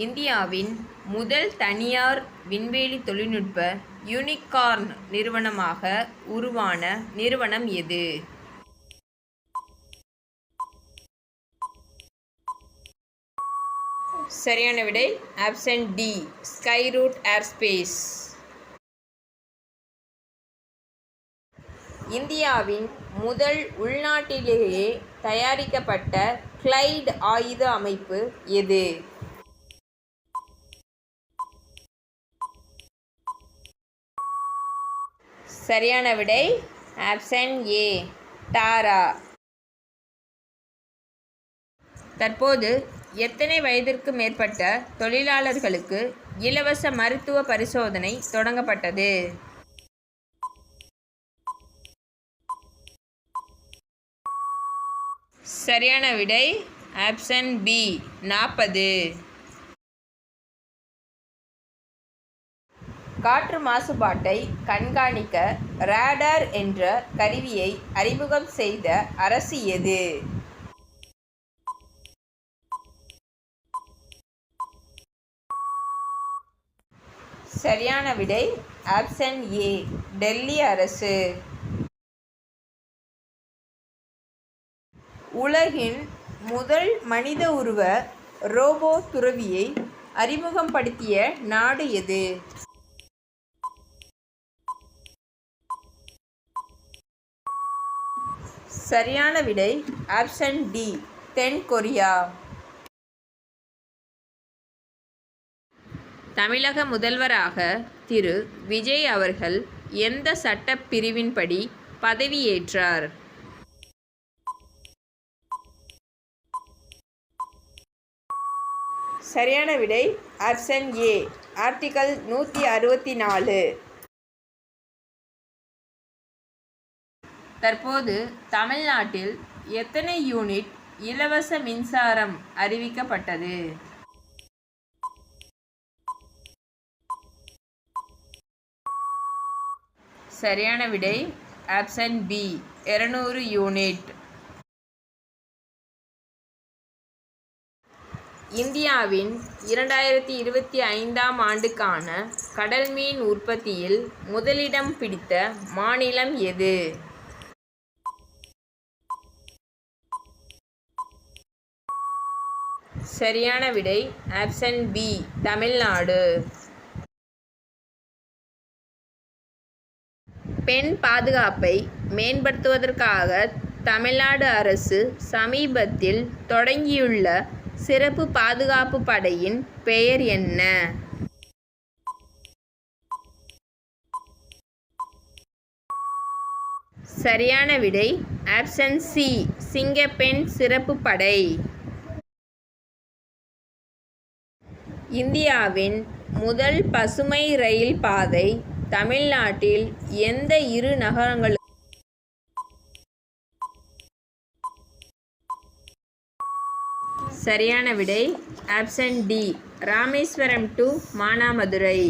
இந்தியாவின் முதல் தனியார் விண்வெளி தொழில்நுட்ப யூனிகார்ன் நிறுவனமாக உருவான நிறுவனம் எது? சரியான விடை ஆப்ஷன் டி, ஸ்கைரூட் ஏர்ஸ்பேஸ். இந்தியாவின் முதல் உள்நாட்டிலேயே தயாரிக்கப்பட்ட கிளைட் ஆயுத அமைப்பு எது? சரியான விடை ஆப்ஷன் ஏ, டாரா. தற்போது எத்தனை வயதிற்கு மேற்பட்ட தொழிலாளர்களுக்கு இலவச மருத்துவ பரிசோதனை தொடங்கப்பட்டது? சரியான விடை ஆப்ஷன் பி, 40. காற்று மாசுபாட்டை கண்காணிக்க ரேடார் என்ற கருவியை அறிமுகம் செய்த அரசு எது? சரியான விடை ஆப்ஷன் ஏ, டெல்லி அரசு. உலகின் முதல் மனித உருவ ரோபோ துறவியை அறிமுகப்படுத்திய நாடு எது? சரியான விடை ஆப்ஷன் டி, தென் கொரியா. தமிழக முதல்வராக திரு விஜய் அவர்கள் எந்த சட்டப் பிரிவின்படி பதவியேற்றார்? சரியான விடை ஆப்ஷன் ஏ, ஆர்டிகல் 164. தற்போது தமிழ்நாட்டில் எத்தனை யூனிட் இலவச மின்சாரம் அறிவிக்கப்பட்டது? சரியான விடை ஆப்ஷன் பி, 200 யூனிட். இந்தியாவின் 2025ஆம் ஆண்டுக்கான கடல் மீன் உற்பத்தியில் முதலிடம் பிடித்த மாநிலம் எது? சரியான விடை ஆப்ஷன் பி, தமிழ்நாடு. பெண் பாதுகாப்பை மேம்படுத்துவதற்காக தமிழ்நாடு அரசு சமீபத்தில் தொடங்கியுள்ள சிறப்பு பாதுகாப்பு படையின் பெயர் என்ன? சரியான விடை ஆப்ஷன் சி, சிங்கப்பெண் சிறப்பு படை. இந்தியாவின் முதல் பசுமை ரயில் பாதை தமிழ்நாட்டில் எந்த 2 நகரங்களுக்கு? சரியான விடை option D, Rameswaram to Manamadurai.